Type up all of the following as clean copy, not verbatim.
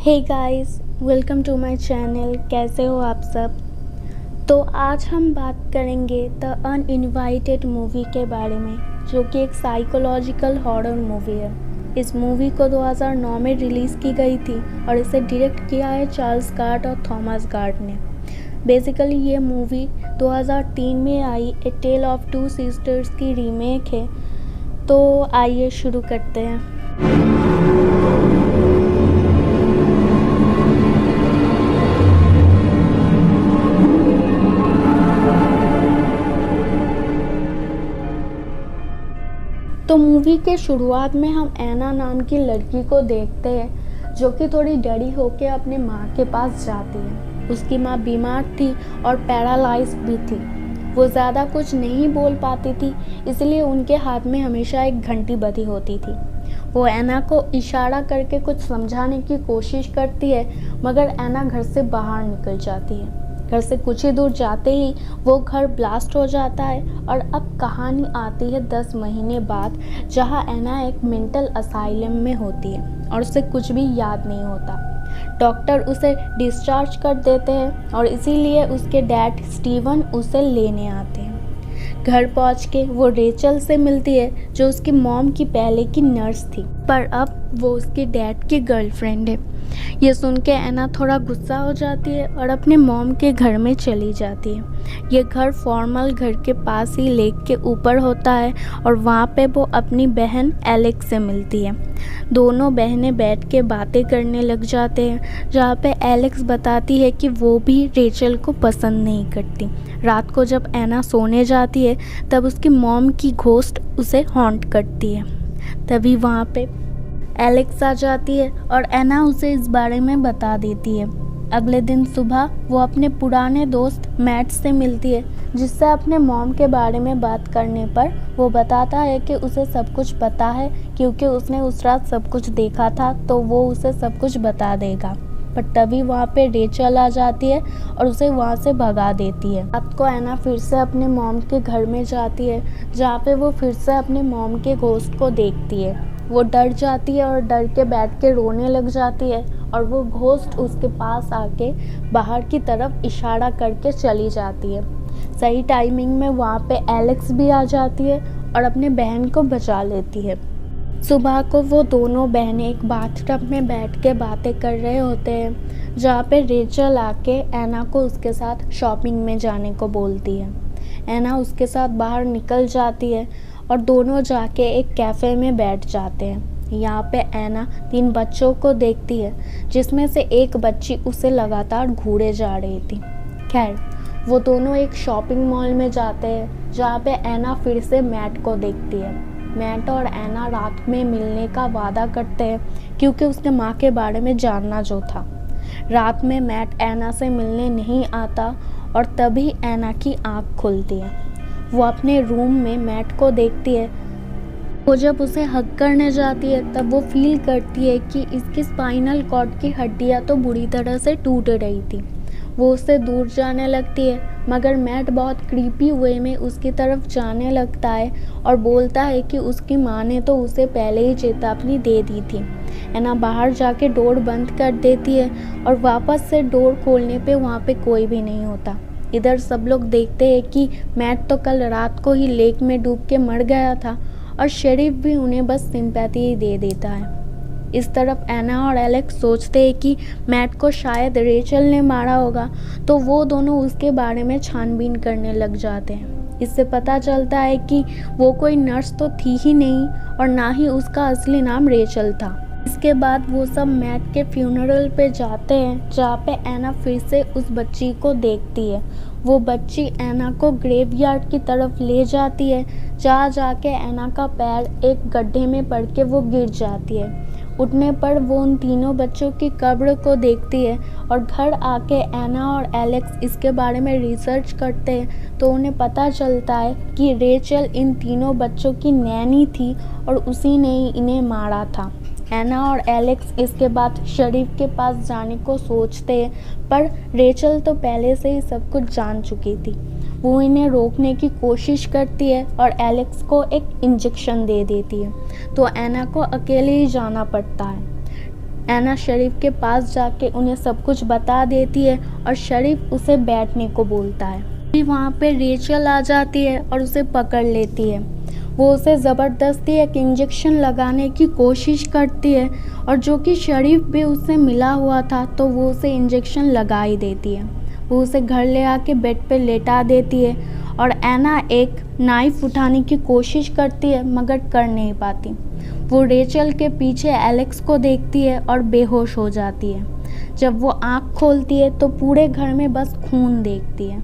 Hey guys, welcome to my channel. कैसे हो आप सब। तो आज हम बात करेंगे द अनइनवाइटेड मूवी के बारे में, जो कि एक साइकोलॉजिकल हॉरर मूवी है। इस मूवी को 2009 में रिलीज़ की गई थी और इसे डायरेक्ट किया है चार्ल्स गार्ड और थॉमस गार्ड ने। बेसिकली ये मूवी 2003 में आई ए टेल ऑफ टू सिस्टर्स की रीमेक है। तो आइए शुरू करते हैं। तो मूवी के शुरुआत में हम एना नाम की लड़की को देखते हैं, जो कि थोड़ी डरी होकर अपने माँ के पास जाती है। उसकी माँ बीमार थी और पैरालाइज भी थी। वो ज़्यादा कुछ नहीं बोल पाती थी, इसलिए उनके हाथ में हमेशा एक घंटी बंधी होती थी। वो एना को इशारा करके कुछ समझाने की कोशिश करती है, मगर एना घर से बाहर निकल जाती है। घर से कुछ ही दूर जाते ही वो घर ब्लास्ट हो जाता है। और अब कहानी आती है 10 महीने बाद, जहां एना एक मेंटल असाइलम में होती है और उसे कुछ भी याद नहीं होता। डॉक्टर उसे डिस्चार्ज कर देते हैं और इसीलिए उसके डैड स्टीवन उसे लेने आते हैं। घर पहुंच के वो रेचल से मिलती है, जो उसकी मॉम की पहले की नर्स थी, पर अब वो उसके डैड की गर्लफ्रेंड है। ये सुन के एना थोड़ा गुस्सा हो जाती है और अपने मॉम के घर में चली जाती है। ये घर फॉर्मल घर के पास ही लेक के ऊपर होता है और वहाँ पे वो अपनी बहन एलेक्स से मिलती है। दोनों बहनें बैठ के बातें करने लग जाते हैं, जहाँ पे एलेक्स बताती है कि वो भी रेचल को पसंद नहीं करती। रात को जब एना सोने जाती है तब उसकी मॉम की घोस्ट उसे हॉन्ट करती है। तभी वहाँ पे एलेक्स आ जाती है और एना उसे इस बारे में बता देती है। अगले दिन सुबह वो अपने पुराने दोस्त मैट से मिलती है, जिससे अपने मॉम के बारे में बात करने पर वो बताता है कि उसे सब कुछ पता है, क्योंकि उसने उस रात सब कुछ देखा था, तो वो उसे सब कुछ बता देगा। पर तभी वहाँ पे रेचल आ जाती है और उसे वहाँ से भगा देती है। रात को एना फिर से अपने मॉम के घर में जाती है, जहाँ पे वो फिर से अपने मॉम के घोस्ट को देखती है। वो डर जाती है और डर के बैठ के रोने लग जाती है और वो घोस्ट उसके पास आके बाहर की तरफ इशारा करके चली जाती है। सही टाइमिंग में वहाँ पे एलेक्स भी आ जाती है और अपने बहन को बचा लेती है। सुबह को वो दोनों बहनें एक बाथटब में बैठ के बातें कर रहे होते हैं, जहाँ पे रेचल आके एना को उसके साथ शॉपिंग में जाने को बोलती है। एना उसके साथ बाहर निकल जाती है और दोनों जाके एक कैफ़े में बैठ जाते हैं। यहाँ पे एना 3 बच्चों को देखती है, जिसमें से एक बच्ची उसे लगातार घूरे जा रही थी। खैर, वो दोनों एक शॉपिंग मॉल में जाते हैं, जहाँ पे एना फिर से मैट को देखती है। मैट और एना रात में मिलने का वादा करते हैं, क्योंकि उसने माँ के बारे में जानना जो था। रात में मैट एना से मिलने नहीं आता और तभी एना की आँख खुलती है। वो अपने रूम में मैट को देखती है। वो जब उसे हग करने जाती है तब वो फील करती है कि इसकी स्पाइनल कॉर्ड की हड्डियाँ तो बुरी तरह से टूट रही थी। वो उससे दूर जाने लगती है, मगर मैट बहुत क्रीपी वे में उसकी तरफ जाने लगता है और बोलता है कि उसकी माँ ने तो उसे पहले ही चेतावनी दे दी थी। एना बाहर जाके डोर बंद कर देती है और वापस से डोर खोलने पे वहाँ पे कोई भी नहीं होता। इधर सब लोग देखते हैं कि मैट तो कल रात को ही लेक में डूब के मर गया था और शेरिफ भी उन्हें बस सिंपैथी ही दे देता है। इस तरफ एना और एलेक्स सोचते हैं कि मैट को शायद रेचल ने मारा होगा, तो वो दोनों उसके बारे में छानबीन करने लग जाते हैं। इससे पता चलता है कि वो कोई नर्स तो थी ही नहीं और ना ही उसका असली नाम रेचल था। इसके बाद वो सब मैट के फ्यूनरल पे जाते हैं, जहाँ पे एना फिर से उस बच्ची को देखती है। वो बच्ची एना को ग्रेवयार्ड की तरफ ले जाती है, जहाँ जाके एना का पैर एक गड्ढे में पड़ के वो गिर जाती है। उठने पर वो उन तीनों बच्चों की कब्र को देखती है और घर आके एना और एलेक्स इसके बारे में रिसर्च करते हैं, तो उन्हें पता चलता है कि रेचल इन तीनों बच्चों की नैनी थी और उसी ने ही इन्हें मारा था। एना और एलेक्स इसके बाद शरीफ के पास जाने को सोचते हैं, पर रेचल तो पहले से ही सब कुछ जान चुकी थी। वो इन्हें रोकने की कोशिश करती है और एलेक्स को एक इंजेक्शन दे देती है, तो एना को अकेले ही जाना पड़ता है। एना शरीफ के पास जाके उन्हें सब कुछ बता देती है और शरीफ उसे बैठने को बोलता है। फिर वहाँ पे रेचल आ जाती है और उसे पकड़ लेती है। वो उसे ज़बरदस्ती एक इंजेक्शन लगाने की कोशिश करती है और जो कि शरीफ भी उससे मिला हुआ था तो वो उसे इंजेक्शन लगा ही देती है। वो उसे घर ले आके बेड पे लेटा देती है और एना एक नाइफ़ उठाने की कोशिश करती है मगर कर नहीं पाती। वो रेचल के पीछे एलेक्स को देखती है और बेहोश हो जाती है। जब वो आँख खोलती है तो पूरे घर में बस खून देखती है।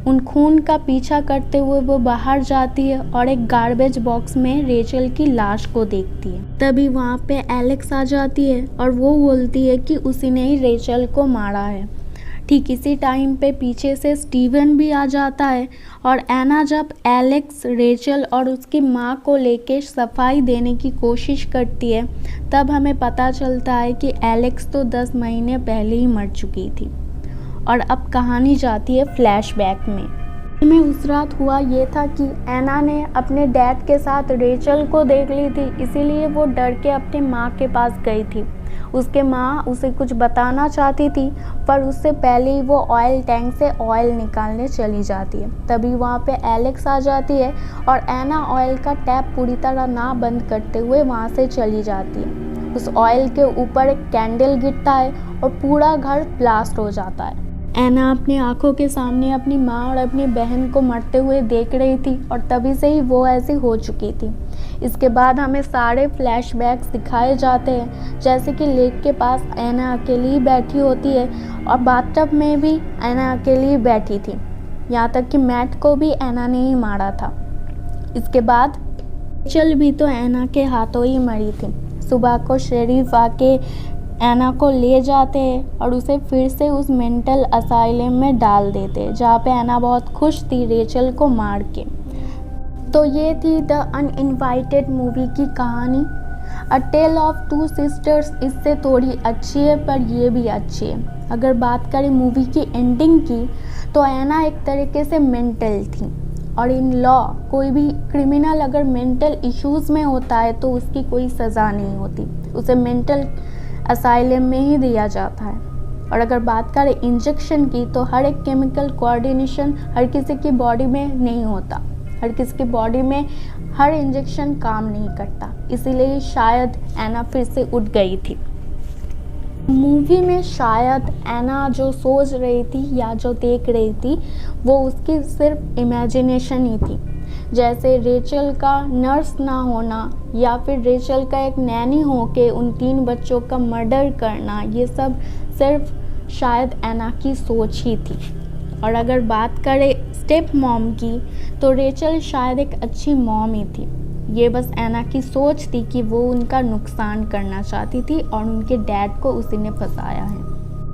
उन खून का पीछा करते हुए वो बाहर जाती है और एक गार्बेज बॉक्स में रेचल की लाश को देखती है। तभी वहाँ पे एलेक्स आ जाती है और वो बोलती है कि उसी ने ही रेचल को मारा है। ठीक इसी टाइम पे पीछे से स्टीवन भी आ जाता है और एना जब एलेक्स, रेचल और उसकी माँ को लेके सफाई देने की कोशिश करती है तब हमें पता चलता है कि एलेक्स तो 10 महीने पहले ही मर चुकी थी। और अब कहानी जाती है फ्लैशबैक में उस रात हुआ ये था कि एना ने अपने डैड के साथ रेचल को देख ली थी, इसीलिए वो डर के अपने माँ के पास गई थी। उसके माँ उसे कुछ बताना चाहती थी पर उससे पहले ही वो ऑयल टैंक से ऑयल निकालने चली जाती है। तभी वहाँ पे एलेक्स आ जाती है और एना ऑयल का टैप पूरी तरह ना बंद करते हुए वहाँ से चली जाती है। उस ऑयल के ऊपर एक कैंडल गिरता है और पूरा घर ब्लास्ट हो जाता है। एना अपनी आंखों के सामने अपनी माँ और अपनी बहन को मरते हुए देख रही थी और तभी से ही वो ऐसी हो चुकी थी। इसके बाद हमें सारे फ्लैशबैक्स दिखाए जाते हैं, जैसे कि लेक के पास एना अकेली ही बैठी होती है और बाथटब में भी एना अकेली ही बैठी थी। यहाँ तक कि मैट को भी एना ने ही मारा था। इसके बाद रेचल भी तो एना के हाथों ही मरी थी। सुबह को शरीफ आके एना को ले जाते हैं और उसे फिर से उस मेंटल असाइलम में डाल देते हैं जहाँ पे एना बहुत खुश थी रेचल को मार के। तो ये थी द अनइनवाइटेड मूवी की कहानी। अ टेल ऑफ टू सिस्टर्स इससे थोड़ी अच्छी है पर ये भी अच्छी है। अगर बात करें मूवी की एंडिंग की तो एना एक तरीके से मेंटल थी और इन लॉ कोई भी क्रिमिनल अगर मेंटल इश्यूज़ में होता है तो उसकी कोई सज़ा नहीं होती, उसे मेंटल असाइलम में ही दिया जाता है। और अगर बात करें इंजेक्शन की तो हर एक केमिकल कोऑर्डिनेशन हर किसी की बॉडी में नहीं होता, हर किसी की बॉडी में हर इंजेक्शन काम नहीं करता, इसीलिए शायद एना फिर से उठ गई थी। मूवी में शायद एना जो सोच रही थी या जो देख रही थी वो उसकी सिर्फ इमेजिनेशन ही थी। जैसे रेचल का नर्स ना होना या फिर रेचल का एक नैनी होके उन 3 बच्चों का मर्डर करना, ये सब सिर्फ शायद एना की सोच ही थी। और अगर बात करें स्टेप मॉम की तो रेचल शायद एक अच्छी मॉम ही थी। ये बस एना की सोच थी कि वो उनका नुकसान करना चाहती थी और उनके डैड को उसी ने फंसाया है।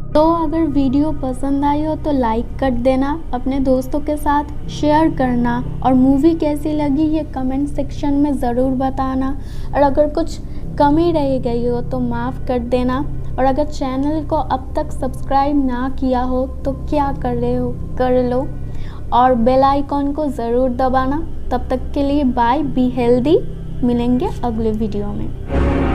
तो अगर वीडियो पसंद आई हो तो लाइक कर देना, अपने दोस्तों के साथ शेयर करना और मूवी कैसी लगी ये कमेंट सेक्शन में ज़रूर बताना। और अगर कुछ कमी रह गई हो तो माफ़ कर देना। और अगर चैनल को अब तक सब्सक्राइब ना किया हो तो क्या कर रहे हो, कर लो और बेल आइकॉन को ज़रूर दबाना। तब तक के लिए बाय, बी हेल्दी, मिलेंगे अगले वीडियो में।